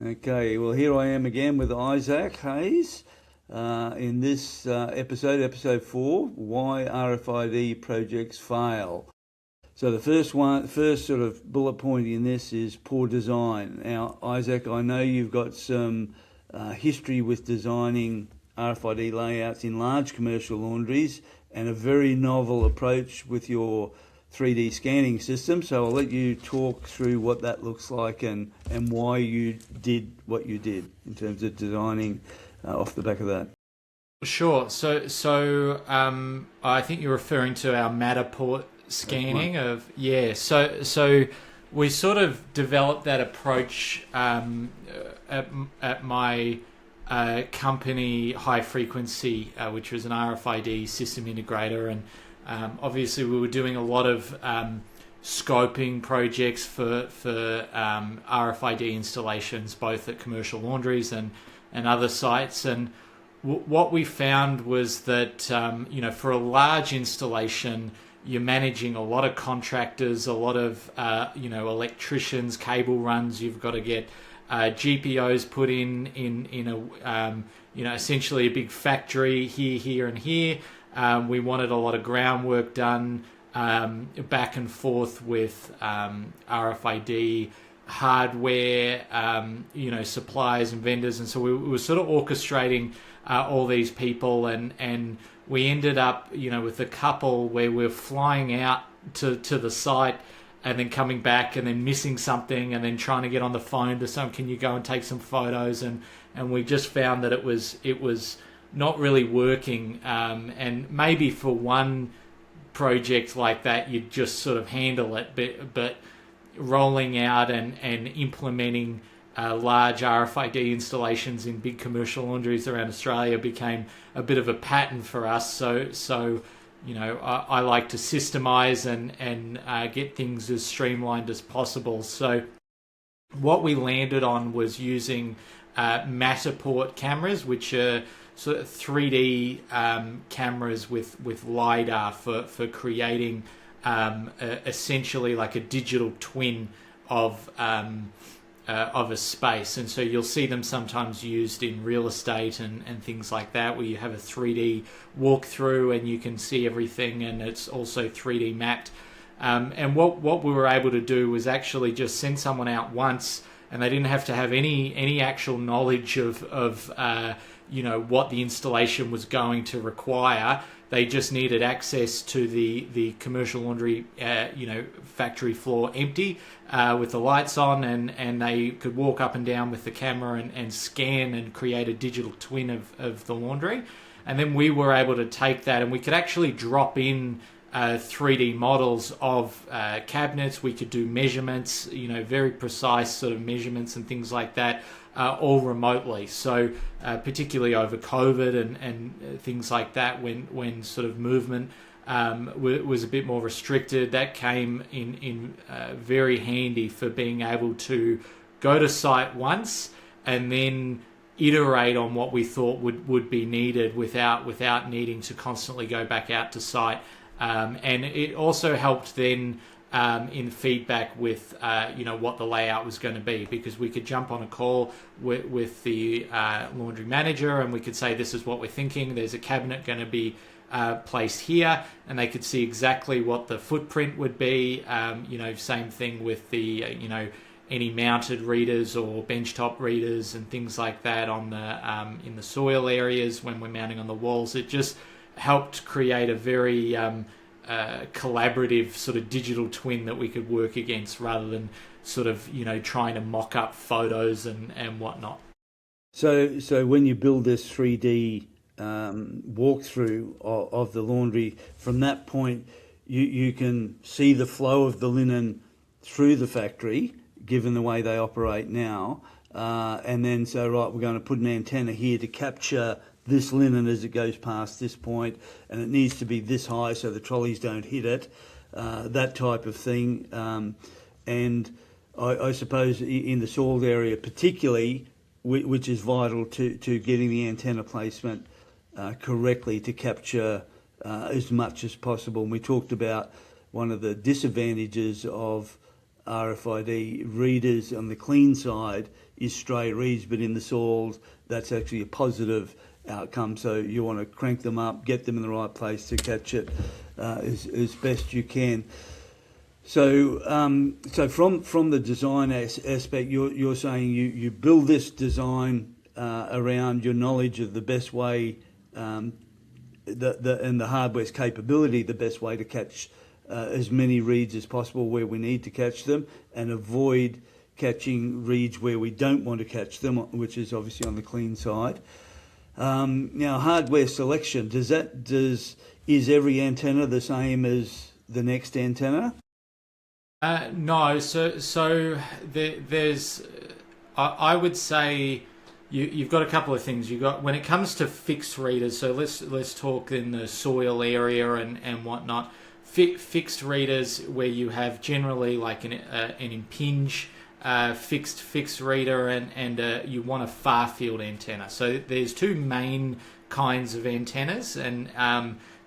Okay, well, here I am again with Isaac Hayes in this episode 4, Why RFID Projects Fail. So the first sort of bullet point in this is poor design. Now, Isaac, I know you've got some history with designing RFID layouts in large commercial laundries and a very novel approach with your 3D scanning system. So I'll let you talk through what that looks like and why you did what you did in terms of designing off the back of that. Sure. So I think you're referring to our Matterport scanning of So we sort of developed that approach at my company, High Frequency, which was an RFID system integrator, and obviously we were doing a lot of scoping projects for RFID installations, both at commercial laundries and other sites. And what we found was that for a large installation, you're managing a lot of contractors, a lot of electricians, cable runs. You've got to get GPOs put in a essentially a big factory here, and here. We wanted a lot of groundwork done back and forth with RFID hardware, suppliers and vendors, and so we were sort of orchestrating all these people, and we ended up, with a couple where we're flying out to the site and then coming back and then missing something and then trying to get on the phone to someone, can you go and take some photos? And we just found that it was not really working. And maybe for one project like that, you'd just sort of handle it, but rolling out and implementing large RFID installations in big commercial laundries around Australia became a bit of a pattern for us. So I like to systemize and get things as streamlined as possible. So what we landed on was using Matterport cameras, which are sort of 3D cameras with LiDAR for creating essentially like a digital twin of a space. And so you'll see them sometimes used in real estate and things like that, where you have a 3D walkthrough and you can see everything, and it's also 3D mapped. And what we were able to do was actually just send someone out once, and they didn't have to have any actual knowledge of what the installation was going to require. They just needed access to the commercial laundry, factory floor empty with the lights on, and they could walk up and down with the camera and scan and create a digital twin of the laundry. And then we were able to take that, and we could actually drop in 3D models of cabinets. We could do measurements, very precise sort of measurements and things like that, all remotely. So particularly over COVID and things like that, when sort of movement was a bit more restricted, that came in very handy for being able to go to site once and then iterate on what we thought would be needed without needing to constantly go back out to site. And it also helped then in feedback with what the layout was going to be, because we could jump on a call with the laundry manager, and we could say, this is what we're thinking, there's a cabinet going to be placed here, and they could see exactly what the footprint would be. Same thing with the any mounted readers or benchtop readers and things like that on the in the soil areas when we're mounting on the walls. It just helped create a very collaborative sort of digital twin that we could work against, rather than sort of trying to mock up photos and whatnot. So when you build this 3D walkthrough of the laundry, from that point you can see the flow of the linen through the factory, given the way they operate now, and then so we're going to put an antenna here to capture this linen as it goes past this point, and it needs to be this high so the trolleys don't hit it, that type of thing. And I suppose in the soiled area particularly, which is vital to getting the antenna placement correctly to capture as much as possible. And we talked about one of the disadvantages of RFID readers on the clean side is stray reads, but in the soils, that's actually a positive outcome. So you want to crank them up, get them in the right place to catch it as best you can. So, so from the design aspect, you're saying you build this design around your knowledge of the best way, and the hardware's capability, the best way to catch as many reads as possible where we need to catch them, and avoid catching reads where we don't want to catch them, which is obviously on the clean side. Now, hardware selection, is every antenna the same as the next antenna? No, so there's, I would say you've got a couple of things. You got, when it comes to fixed readers. So let's talk in the soil area and whatnot. Fixed readers where you have generally like an impinge fixed reader and you want a far field antenna. So there's two main kinds of antennas, and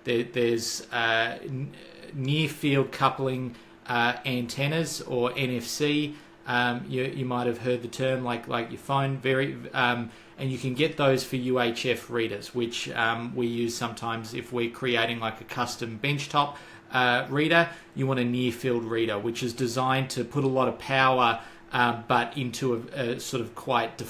there's near field coupling antennas, or NFC. You might have heard the term, like your phone, and you can get those for UHF readers, which we use sometimes if we're creating like a custom benchtop reader. You want a near field reader, which is designed to put a lot of power, but into a sort of quite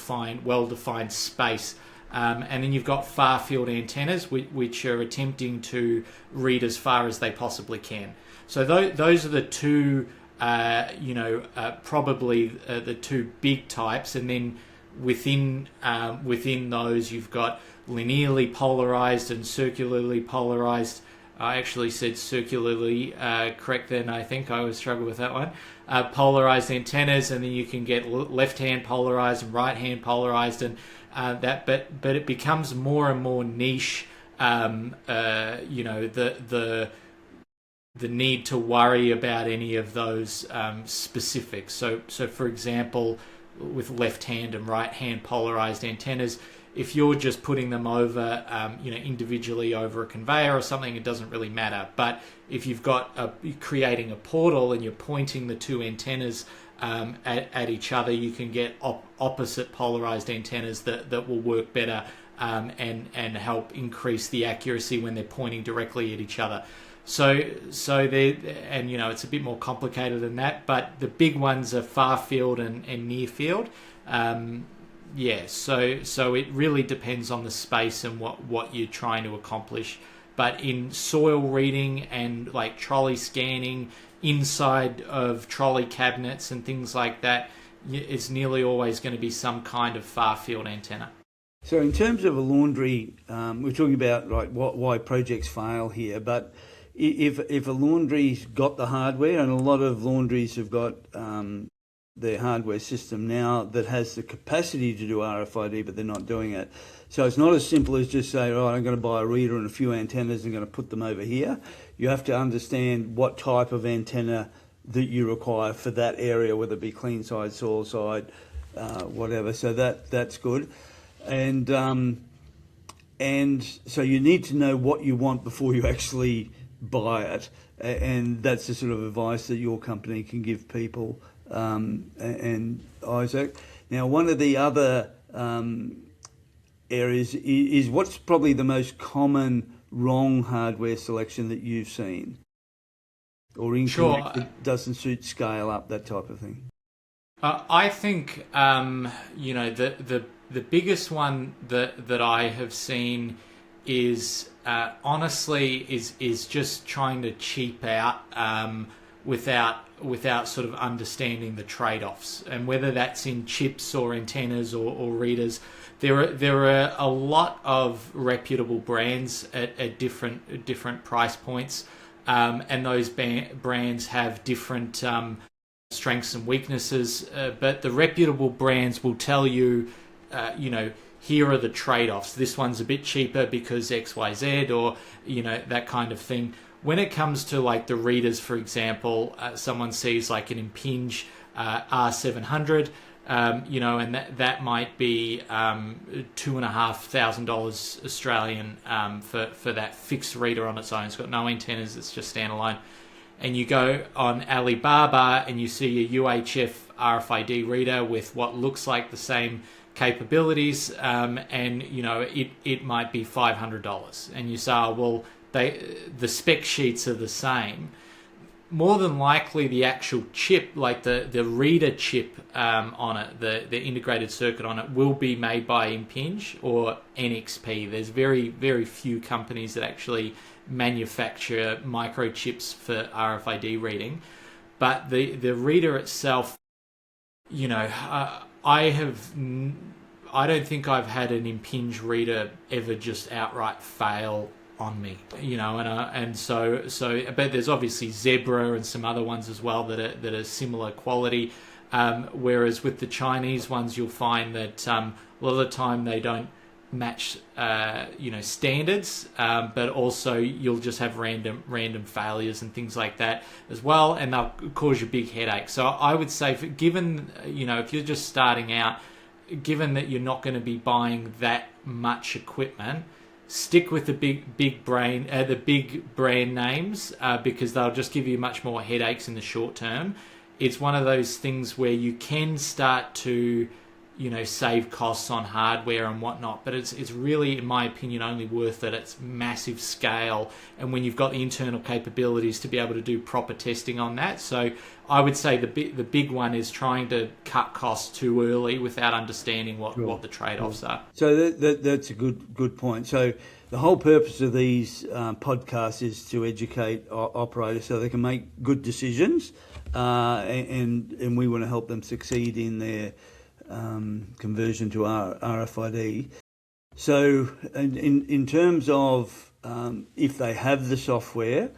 well-defined space. And then you've got far field antennas, which are attempting to read as far as they possibly can. So those are the two, probably the two big types. And then within those, you've got linearly polarized and circularly polarized. I actually said circularly correct then. I think I always struggle with that one. Polarized antennas, and then you can get left-hand polarized and right-hand polarized, and but it becomes more and more niche. The need to worry about any of those specifics. So for example, with left-hand and right-hand polarized antennas, if you're just putting them over, individually over a conveyor or something, it doesn't really matter. But if you've got creating a portal and you're pointing the two antennas at each other, you can get opposite polarized antennas that will work better and help increase the accuracy when they're pointing directly at each other. So they, and it's a bit more complicated than that, but the big ones are far field and near field. So it really depends on the space and what you're trying to accomplish. But in soil reading and like trolley scanning inside of trolley cabinets and things like that, it's nearly always going to be some kind of far field antenna. So in terms of a laundry, we're talking about like why projects fail here, but if a laundry's got the hardware, and a lot of laundries have got their hardware system now that has the capacity to do RFID, but they're not doing it. So it's not as simple as just say, right, I'm going to buy a reader and a few antennas and going to put them over here. You have to understand what type of antenna that you require for that area, whether it be clean side, soil side, whatever. So that's good. And so you need to know what you want before you actually buy it, and that's the sort of advice that your company can give people. And Isaac, now one of the other areas is what's probably the most common wrong hardware selection that you've seen, or incorrect that doesn't suit scale up, that type of thing. I think the biggest one that I have seen is honestly is just trying to cheap out without sort of understanding the trade-offs, and whether that's in chips or antennas or readers. There are a lot of reputable brands at different price points, and those brands have different strengths and weaknesses. But the reputable brands will tell you, here are the trade-offs. This one's a bit cheaper because X, Y, Z, or that kind of thing. When it comes to like the readers, for example, someone sees like an Impinj R700, and that might be $2,500 Australian for that fixed reader on its own. It's got no antennas; it's just standalone. and you go on Alibaba and you see a UHF RFID reader with what looks like the same capabilities, and it might be $500, and you say, oh, well, the spec sheets are the same. More than likely, the actual chip, like the reader chip on it, the integrated circuit on it, will be made by Impinj or NXP. There's very, very few companies that actually manufacture microchips for RFID reading. But the reader itself, I don't think I've had an Impinj reader ever just outright fail on me, and so but there's obviously Zebra and some other ones as well that are similar quality, whereas with the Chinese ones you'll find that a lot of the time they don't match standards, but also you'll just have random failures and things like that as well, and they'll cause you big headaches. So I would say, given if you're just starting out, given that you're not going to be buying that much equipment, stick with the big brand names, because they'll just give you much more headaches in the short term. It's one of those things where you can start to save costs on hardware and whatnot, but it's really, in my opinion, only worth it at massive scale, and when you've got the internal capabilities to be able to do proper testing on that. So I would say the big one is trying to cut costs too early without understanding what the trade-offs are. So that's a good point. So the whole purpose of these podcasts is to educate operators so they can make good decisions, and we want to help them succeed in their conversion to RFID. So in terms of if they have the software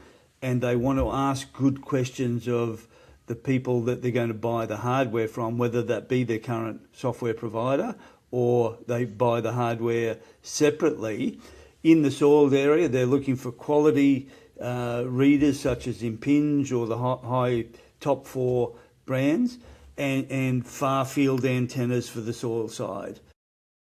and they want to ask good questions of the people that they're going to buy the hardware from, whether that be their current software provider or they buy the hardware separately, in the soiled area they're looking for quality readers such as Impinj or the high top 4 brands, and far field antennas for the soil side.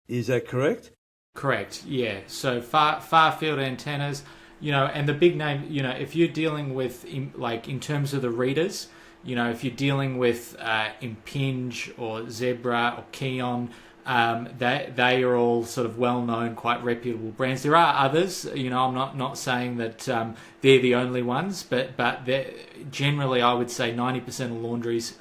Is that correct? Correct, yeah. So far field antennas, and the big name, if you're dealing with, in terms of the readers, if you're dealing with Impinj or Zebra or Keon, they are all sort of well-known, quite reputable brands. There are others, I'm not saying that they're the only ones, but generally I would say 90% of laundries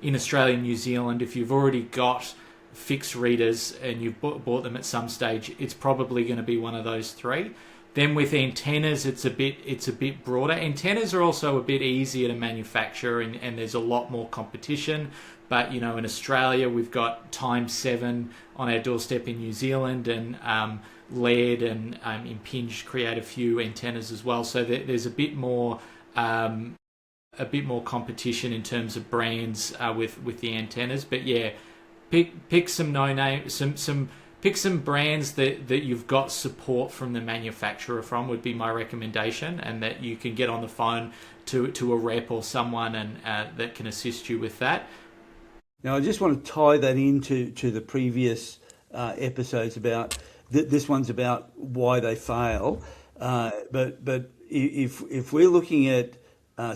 in Australia and New Zealand, if you've already got fixed readers and you've bought them at some stage, it's probably going to be one of those three. Then with antennas, it's a bit broader. Antennas are also a bit easier to manufacture, and there's a lot more competition. But in Australia, we've got Time7 on our doorstep in New Zealand, and LED and Impinj create a few antennas as well. So there's a bit more competition in terms of brands with the antennas. But yeah, pick some pick some brands that you've got support from the manufacturer from, would be my recommendation, and that you can get on the phone to a rep or someone and that can assist you with that. Now, I just want to tie that into the previous episodes about this one's about why they fail, but if we're looking at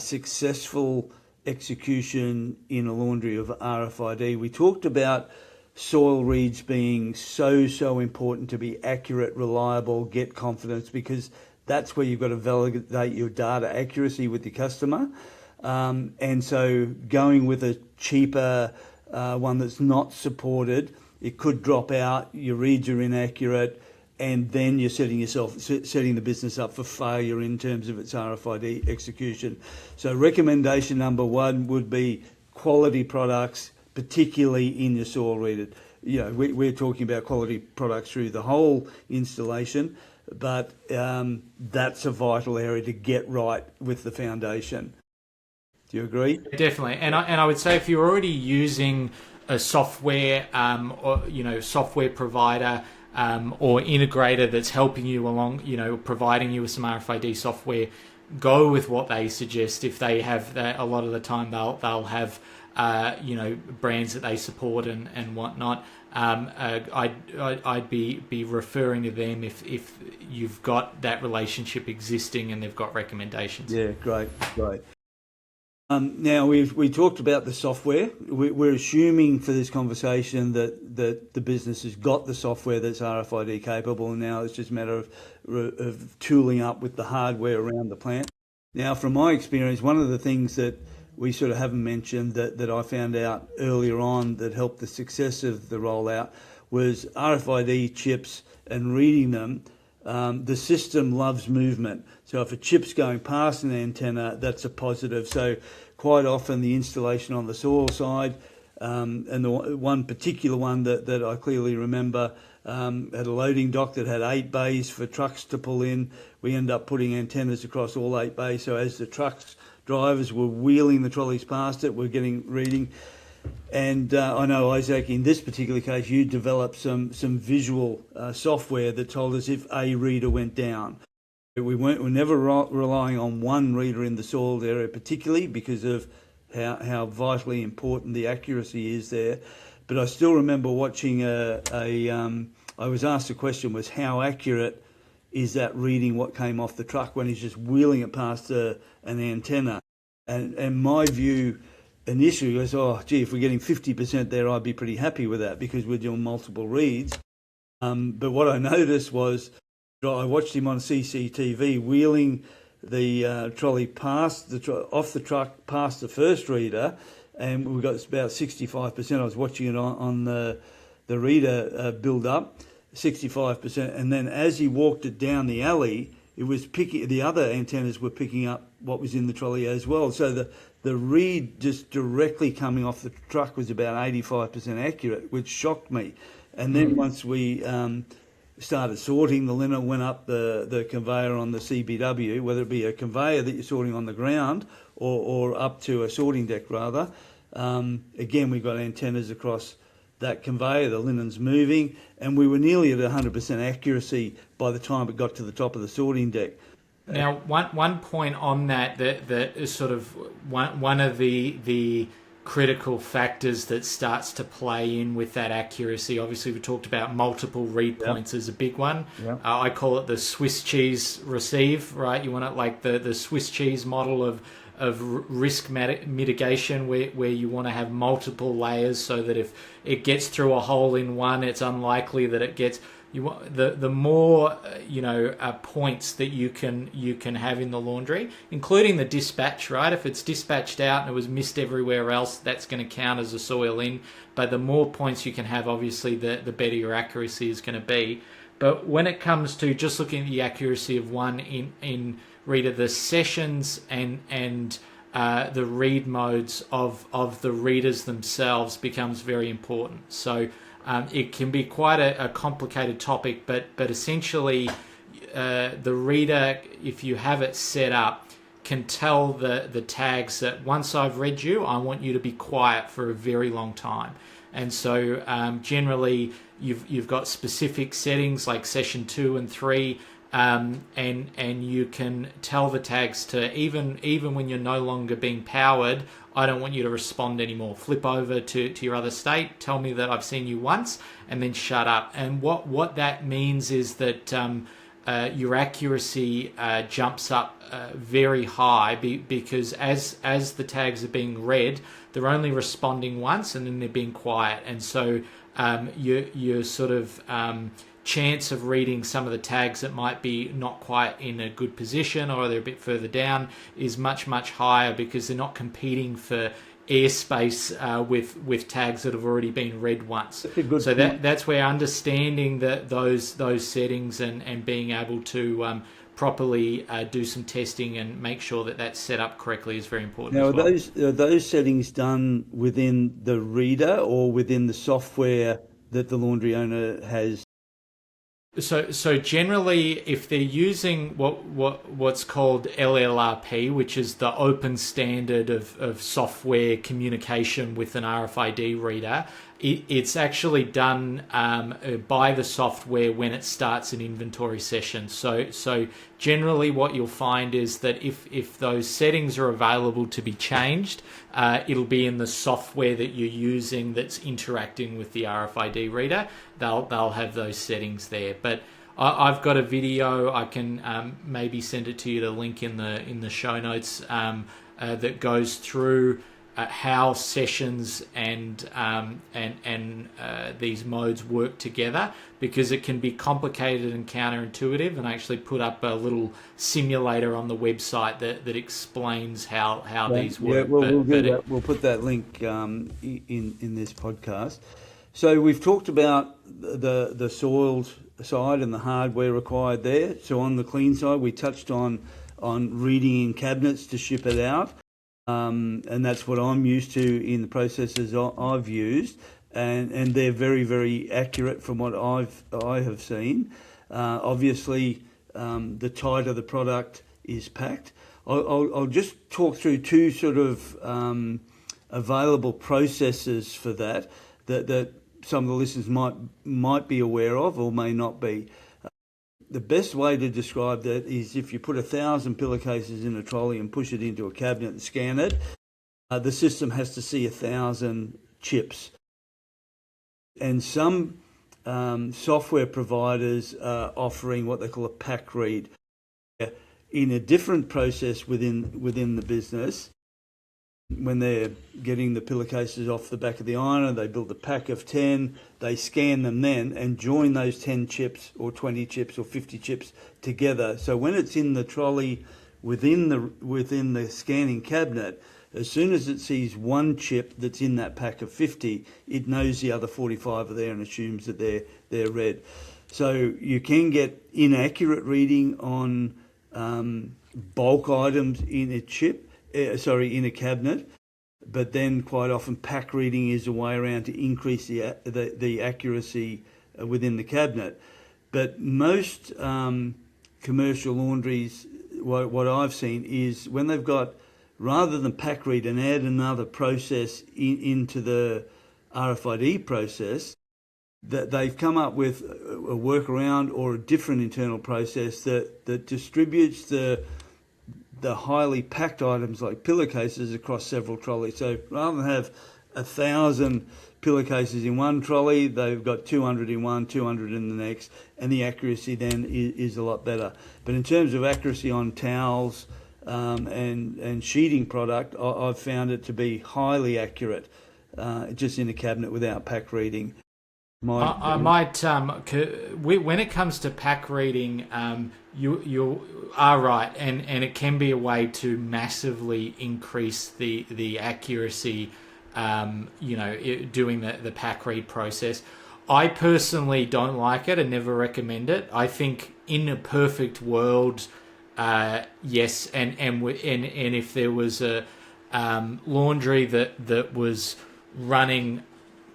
successful execution in a laundry of RFID, we talked about soil reads being so important to be accurate, reliable, get confidence, because that's where you've got to validate your data accuracy with your customer. And so going with a cheaper one that's not supported, it could drop out, your reads are inaccurate, and then you're setting the business up for failure in terms of its RFID execution. So recommendation number one would be quality products, particularly in your soil reader. We're talking about quality products through the whole installation, but that's a vital area to get right with the foundation. Do you agree? Definitely, and I would say if you're already using a software software provider or integrator that's helping you along, providing you with some RFID software, go with what they suggest. If they have that, a lot of the time they'll have brands that they support and whatnot. I'd be referring to them if you've got that relationship existing and they've got recommendations. Yeah, great. Now we talked about the software. We're assuming for this conversation that the business has got the software that's RFID capable, and now it's just a matter of tooling up with the hardware around the plant. Now, from my experience, one of the things that we sort of haven't mentioned that I found out earlier on that helped the success of the rollout was RFID chips and reading them. The system loves movement. So if a chip's going past an antenna, that's a positive. So quite often the installation on the soil side, and the one particular one that I clearly remember, had a loading dock that had 8 bays for trucks to pull in. We ended up putting antennas across all 8 bays. So as the trucks drivers were wheeling the trolleys past it, we're getting reading. And I know, Isaac, in this particular case, you developed some visual software that told us if a reader went down. We're never relying on one reader in the soiled area, particularly because of how vitally important the accuracy is there. But I still remember watching I was asked a question, was how accurate is that reading what came off the truck when he's just wheeling it past an antenna? And my view initially was, oh, gee, if we're getting 50% there, I'd be pretty happy with that because we're doing multiple reads. But what I noticed was I watched him on CCTV wheeling the trolley past off the truck past the first reader, and we got about 65%. I was watching it on the reader build up, 65%, and then as he walked it down the alley, it was picking. The other antennas were picking up what was in the trolley as well. So the read just directly coming off the truck was about 85% accurate, which shocked me. And then once we started sorting, the linen went up the conveyor on the CBW, whether it be a conveyor that you're sorting on the ground or up to a sorting deck rather. Again, we've got antennas across that conveyor, the linen's moving, and we were nearly at 100% accuracy by the time it got to the top of the sorting deck. Now, one point on that is sort of one of the critical factors that starts to play in with that accuracy. Obviously, we talked about multiple read points as a big one. Yep. I call it the Swiss cheese receive, right? You want it like the Swiss cheese model of risk mitigation where you want to have multiple layers so that if it gets through a hole in one, it's unlikely that it gets... You want the more points that you can have in the laundry, including the dispatch, right? If it's dispatched out and it was missed everywhere else, that's going to count as a soil in. But the more points you can have, obviously, the better your accuracy is going to be. But when it comes to just looking at the accuracy of one in reader, the sessions and the read modes of the readers themselves becomes very important. So it can be quite a complicated topic, but essentially the reader, if you have it set up, can tell the tags that once I've read you, I want you to be quiet for a very long time. And so generally you've got specific settings like session 2 and 3, and you can tell the tags to even when you're no longer being powered, I don't want you to respond anymore. Flip over to your other state, tell me that I've seen you once, and then shut up. And what that means is that your accuracy jumps up very high because as the tags are being read, they're only responding once and then they're being quiet. And so you're sort of... chance of reading some of the tags that might be not quite in a good position or they're a bit further down is much higher because they're not competing for airspace with tags that have already been read once. So that's where understanding those settings and being able to properly do some testing and make sure that that's set up correctly is very important. Now, as well. are those settings done within the reader or within the software that the laundry owner has? So generally, if they're using what's called LLRP, which is the open standard of software communication with an RFID reader, it's actually done by the software when it starts an inventory session. So generally what you'll find is that if those settings are available to be changed, it'll be in the software that you're using that's interacting with the RFID reader. They'll have those settings there. But I've got a video. I can maybe send it to you to link in the show notes that goes through how sessions and these modes work together, because it can be complicated and counterintuitive. And I actually put up a little simulator on the website that explains how these work. Yeah, well, we'll do that. We'll put that link in this podcast. So we've talked about the soiled side and the hardware required there. So on the clean side, we touched on reading in cabinets to ship it out. And that's what I'm used to in the processes I've used, and they're very, very accurate from what I have seen. Obviously, the tighter the product is packed. I'll just talk through two sort of available processes for that some of the listeners might be aware of or may not be. The best way to describe that is if you put 1,000 pillowcases in a trolley and push it into a cabinet and scan it, the system has to see 1,000 chips. And some software providers are offering what they call a pack read. In a different process within the business, when they're getting the pillowcases off the back of the ironer, they build a pack of 10, they scan them then and join those 10 chips or 20 chips or 50 chips together. So when it's in the trolley within the scanning cabinet, as soon as it sees one chip that's in that pack of 50, it knows the other 45 are there and assumes that they're red. So you can get inaccurate reading on bulk items in a in a cabinet, but then quite often pack reading is a way around to increase the accuracy within the cabinet. But most commercial laundries, what I've seen is when they've got, rather than pack read and add another process into the RFID process, that they've come up with a workaround or a different internal process that distributes the highly packed items like pillowcases across several trolleys. So rather than have 1,000 pillowcases in one trolley, they've got 200 in one, 200 in the next, and the accuracy then is a lot better. But in terms of accuracy on towels and sheeting product, I've found it to be highly accurate just in a cabinet without pack reading. I might, when it comes to pack reading, you are right, and it can be a way to massively increase the accuracy, doing the pack read process. I personally don't like it and never recommend it. I think in a perfect world, yes, and if there was a laundry that was running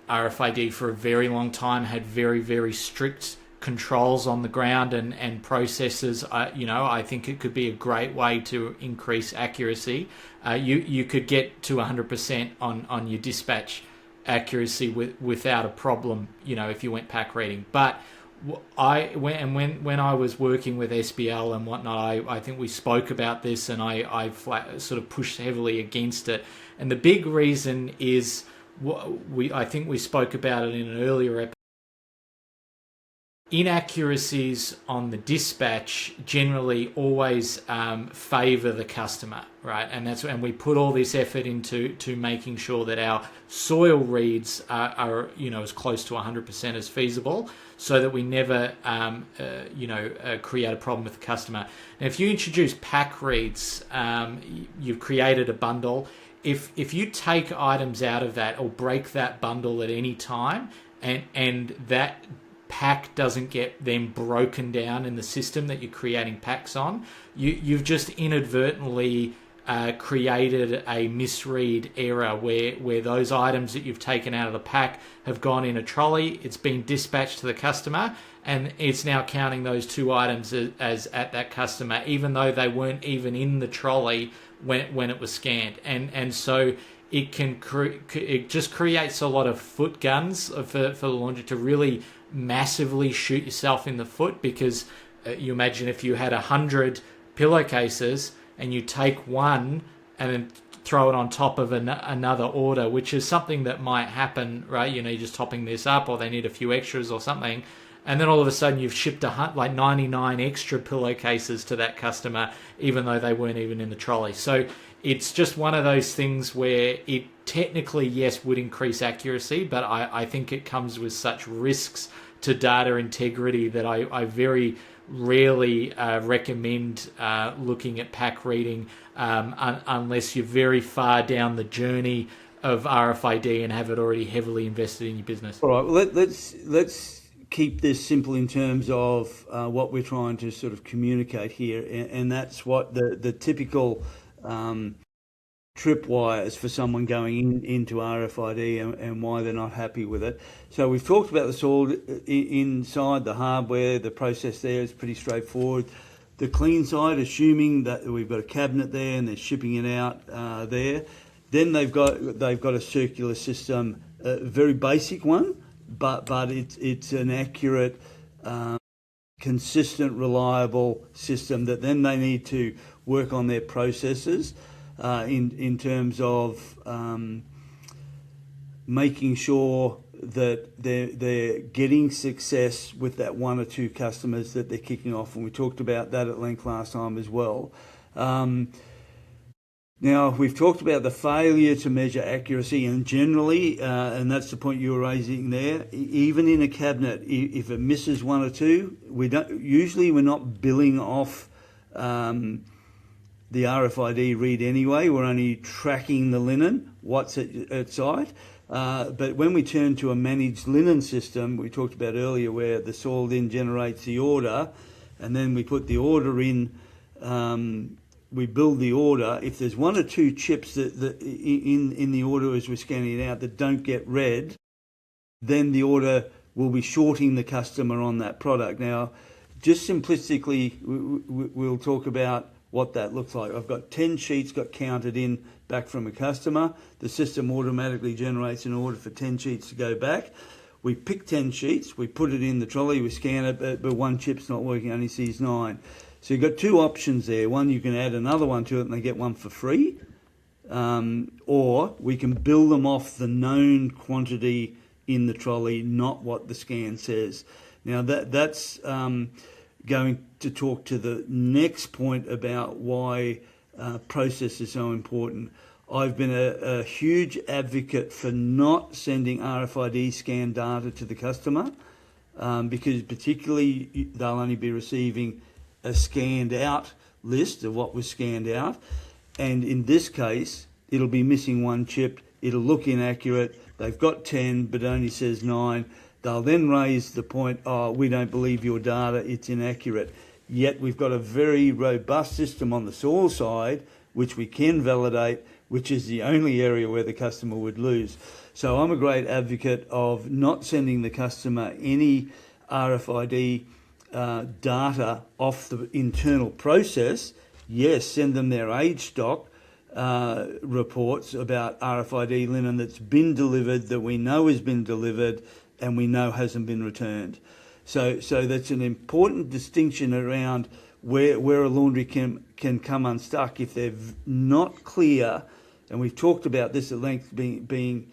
RFID for a very long time, had very, very strict controls on the ground and processes, I think it could be a great way to increase accuracy. You could get to 100% on your dispatch accuracy without a problem, if you went pack reading. But when I was working with SBL and whatnot, I think we spoke about this, and I sort of pushed heavily against it. And the big reason is, I think we spoke about it in an earlier episode. Inaccuracies on the dispatch generally always favour the customer, right? And we put all this effort into making sure that our soil reads are as close to 100% as feasible, so that we never create a problem with the customer. Now, if you introduce pack reads, you've created a bundle. If you take items out of that or break that bundle at any time, and that pack doesn't get then broken down in the system that you're creating packs on, you've just inadvertently created a misread error where those items that you've taken out of the pack have gone in a trolley, it's been dispatched to the customer, and it's now counting those two items as at that customer, even though they weren't even in the trolley when it was scanned. And so it just creates a lot of foot guns for the laundry to really massively shoot yourself in the foot, because you imagine if you had 100 pillowcases and you take one and then throw it on top of another order, which is something that might happen, right? You're just topping this up, or they need a few extras or something, and then all of a sudden you've shipped 99 extra pillowcases to that customer, even though they weren't even in the trolley. So it's just one of those things where it technically, yes, would increase accuracy, but I think it comes with such risks to data integrity that I very rarely recommend looking at pack reading unless you're very far down the journey of RFID and have it already heavily invested in your business. All right, well, let's keep this simple in terms of what we're trying to sort of communicate here, and that's what the typical tripwires for someone going into RFID and why they're not happy with it. So we've talked about this all inside the hardware. The process there is pretty straightforward. The clean side, assuming that we've got a cabinet there and they're shipping it out there, then they've got a circular system, a very basic one, but it's an accurate, consistent, reliable system that then they need to work on their processes in terms of making sure that they're getting success with that one or two customers that they're kicking off, and we talked about that at length last time as well. Now, we've talked about the failure to measure accuracy, and generally, and that's the point you were raising there, even in a cabinet, if it misses one or two, we're not billing off the RFID read anyway. We're only tracking the linen, what's at site. But when we turn to a managed linen system, we talked about earlier, where the soil then generates the order, and then we put the order in, we build the order. If there's one or two chips that in the order as we're scanning it out that don't get read, then the order will be shorting the customer on that product. Now, just simplistically, we'll talk about what that looks like. I've got 10 sheets got counted in back from a customer. The system automatically generates an order for 10 sheets to go back. We pick 10 sheets, we put it in the trolley, we scan it, but one chip's not working, only sees 9. So you've got two options there. One, you can add another one to it and they get one for free. Or we can bill them off the known quantity in the trolley, not what the scan says. Now that's going to talk to the next point about why process is so important. I've been a huge advocate for not sending RFID scan data to the customer because particularly they'll only be receiving a scanned out list of what was scanned out, and in this case it'll be missing one chip, it'll look inaccurate, they've got 10 but only says 9. They'll then raise the point, oh, we don't believe your data, it's inaccurate. Yet we've got a very robust system on the soil side which we can validate, which is the only area where the customer would lose. So I'm a great advocate of not sending the customer any RFID data off the internal process. Yes, send them their age stock reports about RFID linen that's been delivered, that we know has been delivered and we know hasn't been returned. So that's an important distinction around where a laundry can come unstuck if they're not clear, and we've talked about this at length, being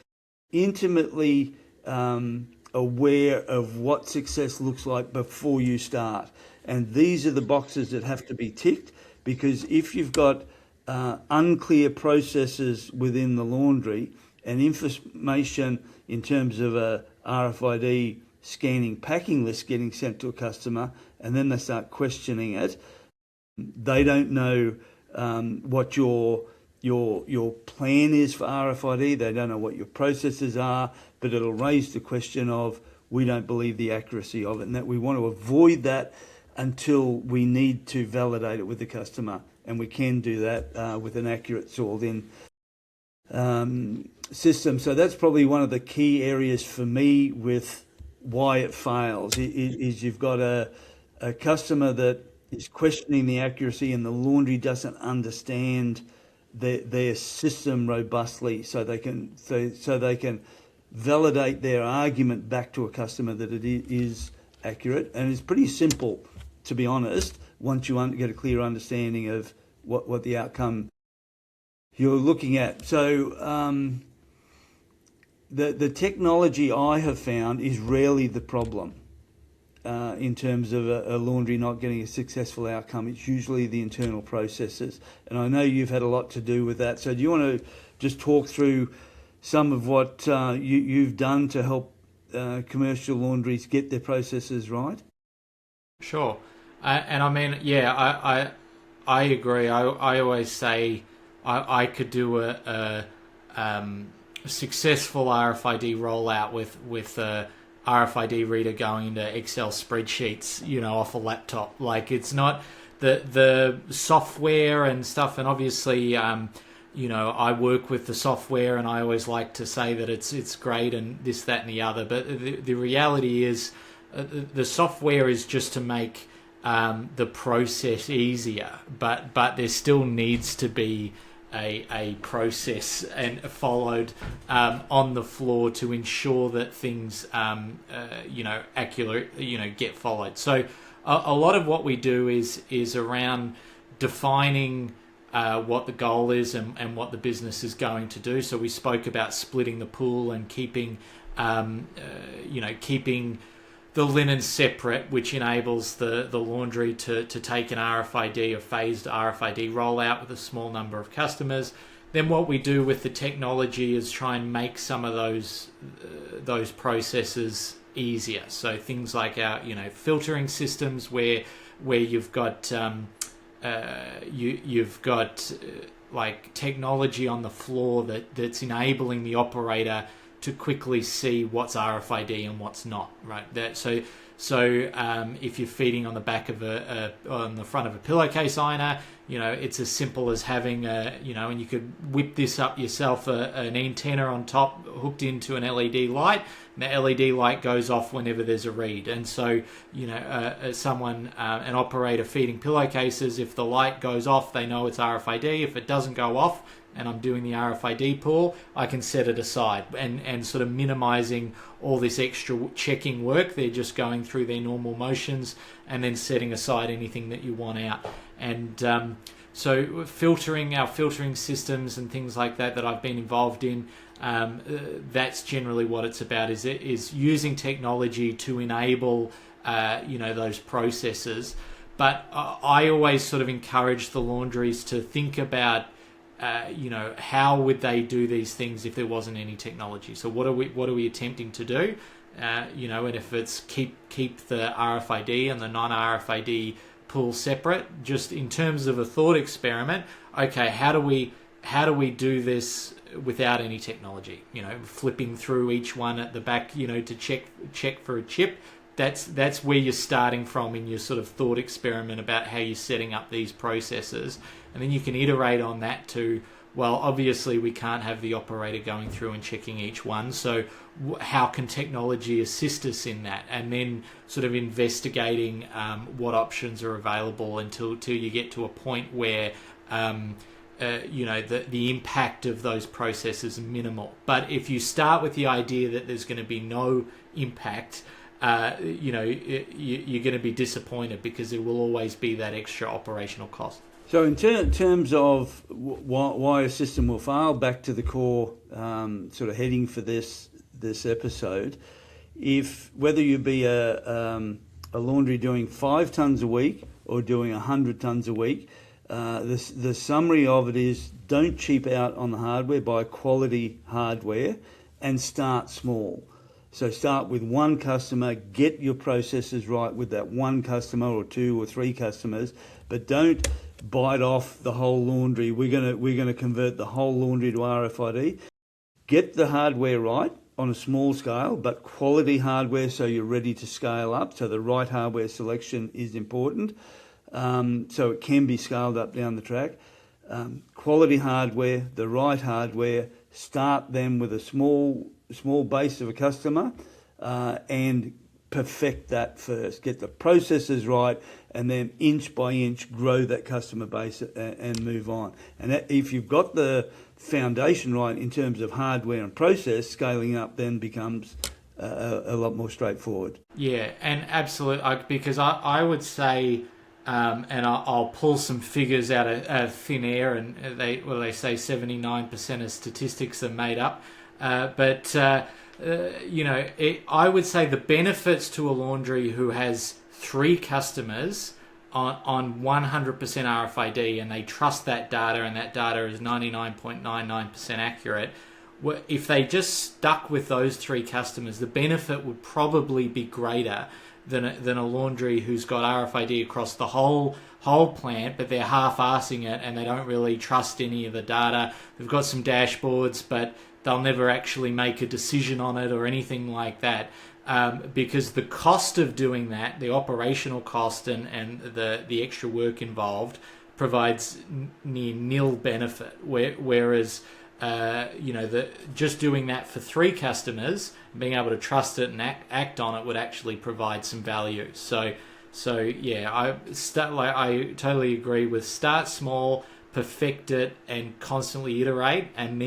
intimately aware of what success looks like before you start. And these are the boxes that have to be ticked, because if you've got unclear processes within the laundry and information in terms of a RFID scanning packing list getting sent to a customer, and then they start questioning it, they don't know what your plan is for RFID, they don't know what your processes are, but it'll raise the question of, we don't believe the accuracy of it, and that we want to avoid that until we need to validate it with the customer, and we can do that with an accurate soiled-in system. So that's probably one of the key areas for me with why it fails, is you've got a customer that is questioning the accuracy and the laundry doesn't understand their system robustly, so they can validate their argument back to a customer that it is accurate. And it's pretty simple, to be honest, once you get a clear understanding of what the outcome you're looking at. So the technology I have found is rarely the problem. in terms of a laundry not getting a successful outcome. It's usually the internal processes. And I know you've had a lot to do with that. So do you want to just talk through some of what you've done to help commercial laundries get their processes right? Sure. And I mean, yeah, I agree. I always say I could do a successful RFID rollout with a RFID reader going into Excel spreadsheets, off a laptop. Like, it's not the software and stuff, and obviously, I work with the software, and I always like to say that it's great and this, that, and the other. But the reality is, the software is just to make the process easier, but there still needs to be a process and followed on the floor to ensure that things accurate get followed. So a lot of what we do is around defining what the goal is and what the business is going to do. So we spoke about splitting the pool and keeping keeping the linen separate, which enables the laundry to take an RFID, a phased RFID rollout with a small number of customers. Then what we do with the technology is try and make some of those processes easier. So things like our filtering systems where you've got like technology on the floor that's enabling the operator to quickly see what's RFID and what's not, right? So if you're feeding on the back of on the front of a pillowcase ironer, it's as simple as having and you could whip this up yourself, an antenna on top hooked into an LED light, and the LED light goes off whenever there's a read. And so, an operator feeding pillowcases, if the light goes off, they know it's RFID. If it doesn't go off, and I'm doing the RFID pull, I can set it aside and sort of minimizing all this extra checking work. They're just going through their normal motions and then setting aside anything that you want out. And so our filtering systems and things like that I've been involved in, that's generally what it's about, is using technology to enable those processes. But I always sort of encourage the laundries to think about how would they do these things if there wasn't any technology? So what are we attempting to do? And if it's keep the RFID and the non-RFID pool separate, just in terms of a thought experiment. Okay, how do we do this without any technology? Flipping through each one at the back, to check for a chip. That's where you're starting from in your sort of thought experiment about how you're setting up these processes. And then you can iterate on that to, well, obviously we can't have the operator going through and checking each one. So how can technology assist us in that? And then sort of investigating what options are available until you get to a point where the impact of those processes are minimal. But if you start with the idea that there's going to be no impact, you're going to be disappointed because there will always be that extra operational cost. So in terms of why a system will fail, back to the core sort of heading for this episode, whether you be a laundry doing 5 tonnes a week or doing 100 tonnes a week, the summary of it is don't cheap out on the hardware, buy quality hardware and start small. So start with one customer, get your processes right with that one customer or 2 or 3 customers, but don't bite off the whole laundry. We're gonna convert the whole laundry to RFID. Get the hardware right on a small scale, but quality hardware so you're ready to scale up. So the right hardware selection is important. So it can be scaled up down the track. Quality hardware, the right hardware. Start them with a small base of a customer and perfect that first. Get the processes right, and then inch by inch grow that customer base and move on. And if you've got the foundation right in terms of hardware and process, scaling up then becomes a lot more straightforward. Yeah, and absolutely, because I would say, and I'll pull some figures out of thin air, and they say 79% of statistics are made up, but I would say the benefits to a laundry who has 3 customers on 100% RFID, and they trust that data, and that data is 99.99% accurate. If they just stuck with those 3 customers, the benefit would probably be greater than a laundry who's got RFID across the whole plant, but they're half-assing it and they don't really trust any of the data. They've got some dashboards, but they'll never actually make a decision on it or anything like that, because the cost of doing that, the operational cost and the extra work involved, provides near nil benefit. Whereas just doing that for 3 customers, being able to trust it and act on it, would actually provide some value. So yeah, I totally agree with start small, perfect it, and constantly iterate, and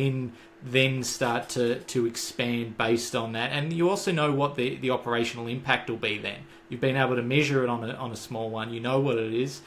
then start to expand based on that. And you also know what the operational impact will be then. You've been able to measure it on a small one. You know what it is.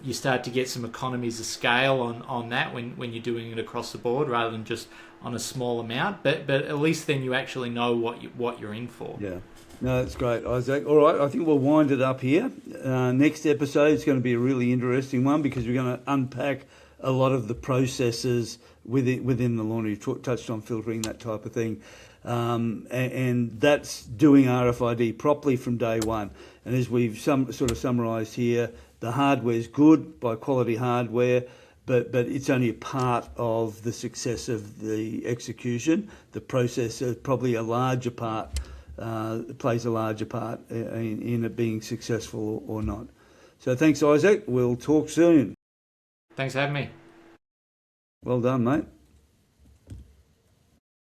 You start to get some economies of scale on that when you're doing it across the board rather than just on a small amount. But at least then you actually know what you're in for. Yeah. No, that's great, Isaac. All right, I think we'll wind it up here. Next episode is going to be a really interesting one, because we're going to unpack a lot of the processes within the laundry. Touched on filtering, that type of thing. And that's doing RFID properly from day one. And as we've sort of summarised here, the hardware's good, by quality hardware, but it's only a part of the success of the execution. The process is probably a larger part, plays a larger part in it being successful or not. So thanks, Isaac. We'll talk soon. Thanks for having me. Well done, mate.